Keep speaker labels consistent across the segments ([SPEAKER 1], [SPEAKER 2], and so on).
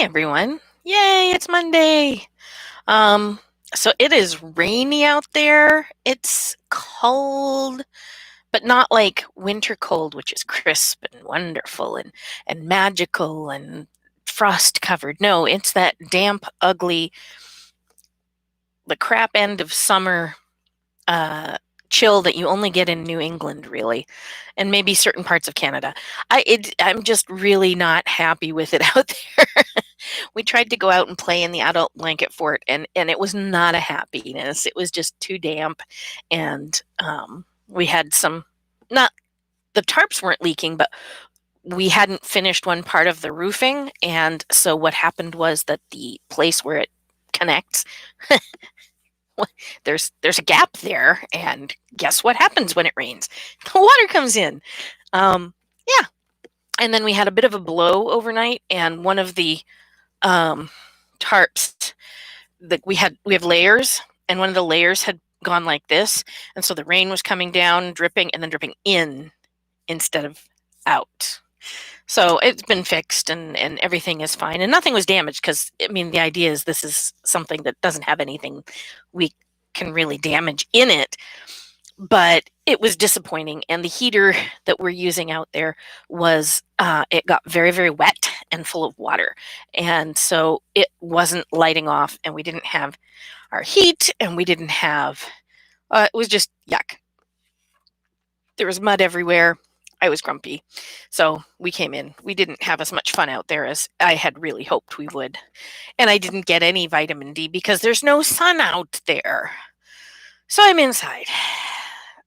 [SPEAKER 1] everyone. Yay, it's Monday. Um, so it is rainy out there. It's cold, but not like winter cold, which is crisp and wonderful and magical and frost covered. No, it's that damp, ugly, the crap end of summer uh chill that you only get in New England, really, and maybe certain parts of Canada. I'm just really not happy with it out there. We tried to go out and play in the adult blanket fort, and it was not a happiness. It was just too damp, and we had some not the tarps weren't leaking, but we hadn't finished one part of the roofing, and so what happened was that the place where it connects, there's a gap there, and guess what happens when it rains? The water comes in. Yeah, and then we had a bit of a blow overnight, and one of the um, tarps that we have layers, and one of the layers had gone like this, and so the rain was coming down, dripping, and then dripping in instead of out. So it's been fixed, and everything is fine, and nothing was damaged because I mean the idea is this is something that doesn't have anything we can really damage in it, but it was disappointing. And the heater that we're using out there was it got very, very wet and full of water, and so it wasn't lighting off, and we didn't have our heat, and we didn't have it was just yuck. There was mud everywhere. I was grumpy, so we came in. We didn't have as much fun out there as I had really hoped we would, and I didn't get any vitamin D because there's no sun out there. So I'm inside.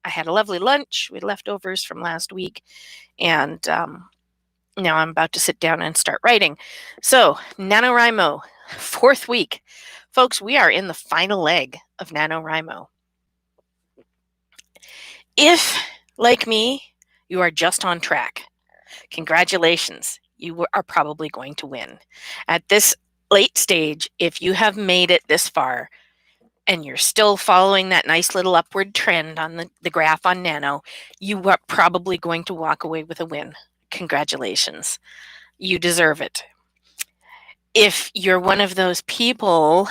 [SPEAKER 1] I had a lovely lunch with leftovers from last week, and now I'm about to sit down and start writing. So, NaNoWriMo, fourth week. Folks, we are in the final leg of NaNoWriMo. If, like me, you are just on track, congratulations. You are probably going to win. At this late stage, if you have made it this far, and you're still following that nice little upward trend on the graph on Nano, you are probably going to walk away with a win. Congratulations. You deserve it. If you're one of those people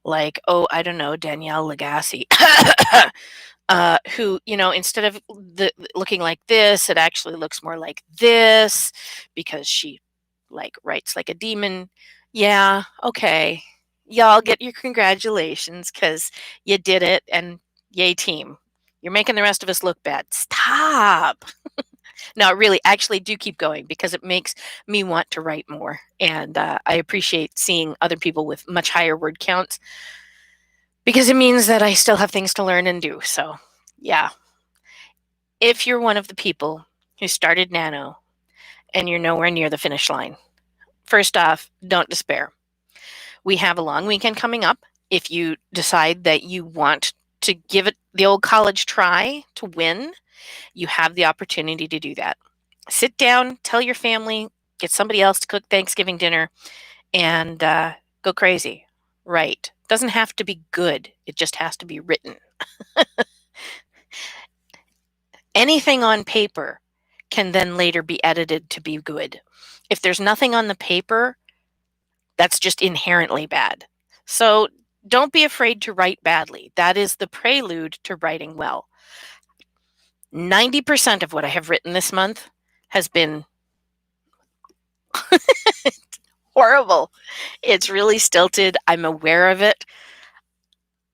[SPEAKER 1] like, oh, I don't know, Danielle Legassi, who, instead of looking like this, it actually looks more like this because she writes like a demon. Yeah, okay. Y'all get your congratulations because you did it, and yay team. You're making the rest of us look bad. Stop. No, really, actually do keep going because it makes me want to write more. And I appreciate seeing other people with much higher word counts because it means that I still have things to learn and do. So, yeah. If you're one of the people who started Nano and you're nowhere near the finish line, first off, don't despair. We have a long weekend coming up. If you decide that you want to give it the old college try to win, you have the opportunity to do that. Sit down, tell your family, get somebody else to cook Thanksgiving dinner, and go crazy. Right. Doesn't have to be good. It just has to be written. Anything on paper can then later be edited to be good. If there's nothing on the paper, that's just inherently bad. So don't be afraid to write badly. That is the prelude to writing well. 90% of what I have written this month has been horrible. It's really stilted. I'm aware of it.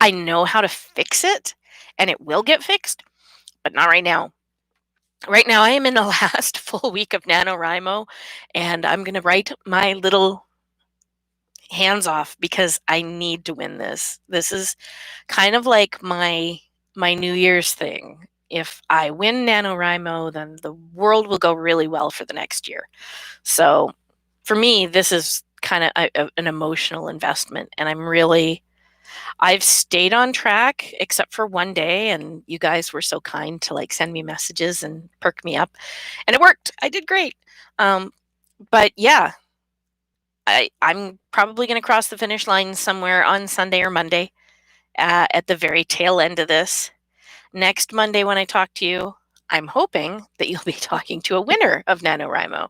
[SPEAKER 1] I know how to fix it, and it will get fixed, but not right now. Right now, I am in the last full week of NaNoWriMo, and I'm going to write my little hands off because I need to win this. This is kind of like my New Year's thing. If I win NaNoWriMo, then the world will go really well for the next year. So for me, this is kind of an emotional investment, and I've stayed on track except for one day, and you guys were so kind to send me messages and perk me up, and it worked. I did great. But yeah, I'm probably going to cross the finish line somewhere on Sunday or Monday at the very tail end of this. Next Monday when I talk to you, I'm hoping that you'll be talking to a winner of NaNoWriMo.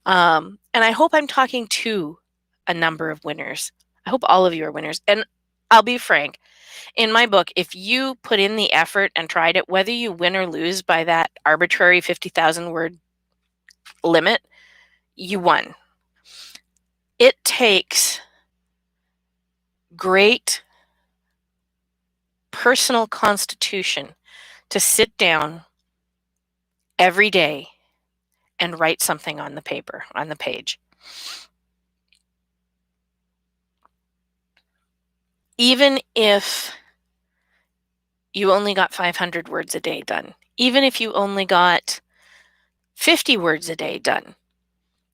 [SPEAKER 1] And I hope I'm talking to a number of winners. I hope all of you are winners. And I'll be frank, in my book, if you put in the effort and tried it, whether you win or lose by that arbitrary 50,000 word limit, you won. It takes great personal constitution to sit down every day and write something on the paper, on the page. Even if you only got 500 words a day done, even if you only got 50 words a day done,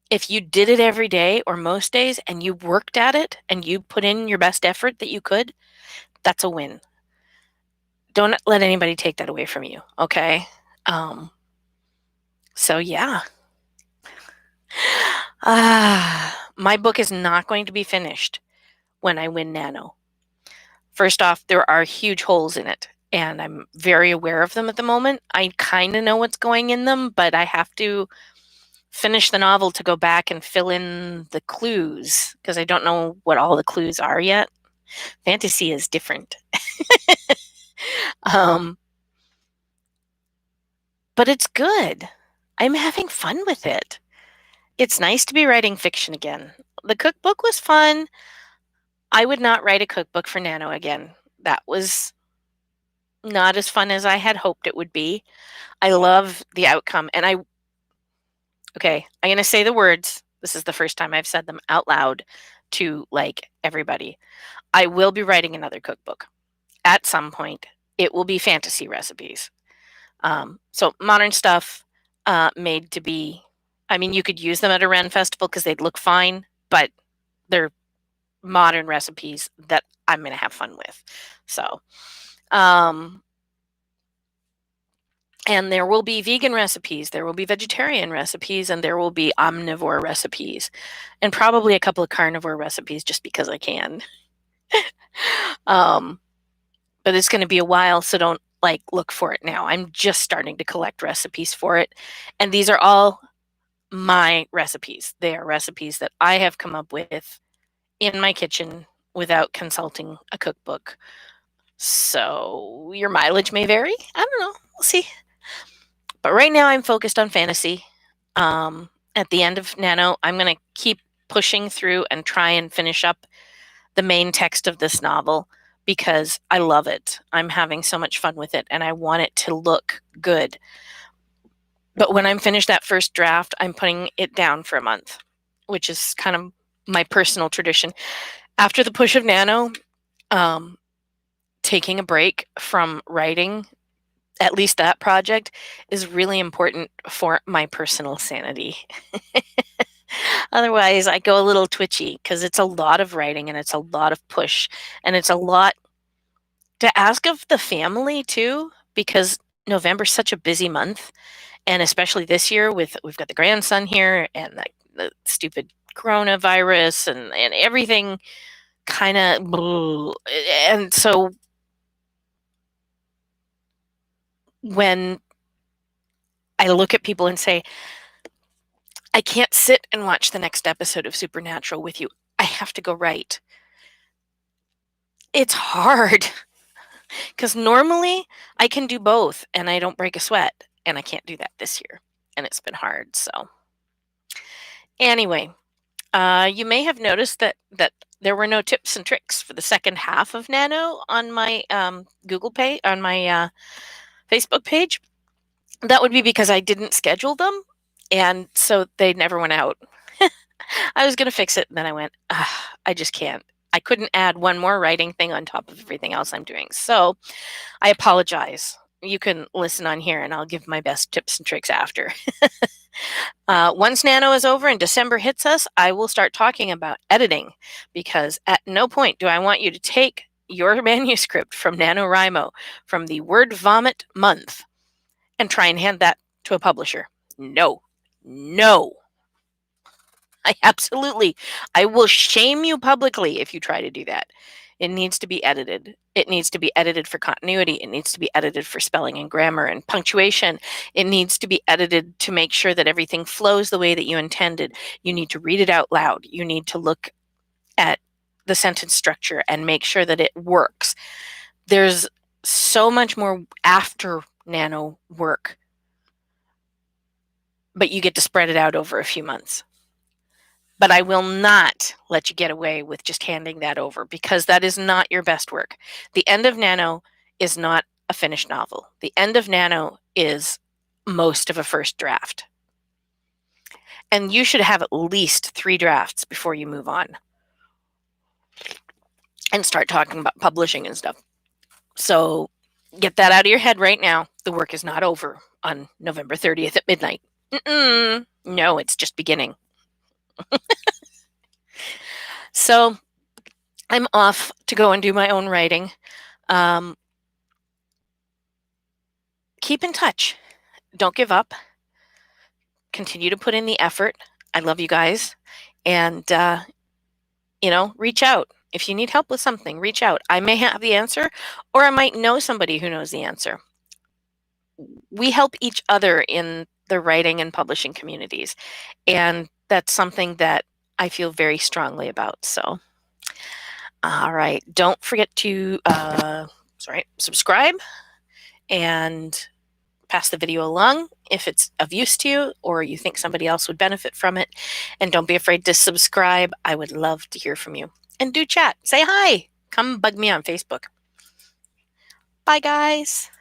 [SPEAKER 1] if you did it every day or most days and you worked at it and you put in your best effort that you could, that's a win. Don't let anybody take that away from you, okay? So yeah. My book is not going to be finished when I win Nano. First off, there are huge holes in it, and I'm very aware of them at the moment. I kind of know what's going in them, but I have to finish the novel to go back and fill in the clues because I don't know what all the clues are yet. Fantasy is different. But it's good. I'm having fun with it. It's nice to be writing fiction again. The cookbook was fun. I would not write a cookbook for Nano again. That was not as fun as I had hoped it would be. I love the outcome. And I'm going to say the words. This is the first time I've said them out loud to like everybody. I will be writing another cookbook at some point. It will be fantasy recipes. So modern stuff made to be, I mean, you could use them at a Ren festival because they'd look fine, but they're modern recipes that I'm going to have fun with. So, and there will be vegan recipes, there will be vegetarian recipes, and there will be omnivore recipes, and probably a couple of carnivore recipes just because I can. But it's going to be a while, so don't like look for it now. I'm just starting to collect recipes for it, and these are all my recipes. They are recipes that I have come up with in my kitchen without consulting a cookbook. So your mileage may vary. I don't know. We'll see. But right now I'm focused on fantasy. At the end of Nano, I'm going to keep pushing through and try and finish up the main text of this novel because I love it. I'm having so much fun with it and I want it to look good. But when I'm finished that first draft, I'm putting it down for a month, which is kind of my personal tradition. After the push of Nano, taking a break from writing, at least that project, is really important for my personal sanity. Otherwise, I go a little twitchy because it's a lot of writing and it's a lot of push and it's a lot to ask of the family too, because November's such a busy month. And especially this year we've got the grandson here and the stupid coronavirus and everything kind of, and so when I look at people and say, I can't sit and watch the next episode of Supernatural with you. I have to go write. It's hard because normally I can do both and I don't break a sweat, and I can't do that this year, and it's been hard. So anyway, you may have noticed that there were no tips and tricks for the second half of Nano on my Google page, on my Facebook page. That would be because I didn't schedule them, and so they never went out. I was going to fix it, and then I went, I just can't. I couldn't add one more writing thing on top of everything else I'm doing. So I apologize. You can listen on here, and I'll give my best tips and tricks after. Once Nano is over and December hits us, I will start talking about editing, because at no point do I want you to take your manuscript from NaNoWriMo from the word vomit month and try and hand that to a publisher. No. I will shame you publicly if you try to do that. It needs to be edited. It needs to be edited for continuity. It needs to be edited for spelling and grammar and punctuation. It needs to be edited to make sure that everything flows the way that you intended. You need to read it out loud. You need to look at the sentence structure and make sure that it works. There's so much more after nano work, but you get to spread it out over a few months. But I will not let you get away with just handing that over, because that is not your best work. The end of nano is not a finished novel. The end of nano is most of a first draft. And you should have at least 3 drafts before you move on and start talking about publishing and stuff. So get that out of your head right now. The work is not over on November 30th at midnight. No, it's just beginning. So I'm off to go and do my own writing. Keep in touch. Don't give up. Continue to put in the effort. I love you guys. And, reach out. If you need help with something, reach out. I may have the answer, or I might know somebody who knows the answer. We help each other in the writing and publishing communities. And that's something that I feel very strongly about. So, all right. Don't forget to subscribe and pass the video along if it's of use to you or you think somebody else would benefit from it. And don't be afraid to subscribe. I would love to hear from you. And do chat. Say hi. Come bug me on Facebook. Bye, guys.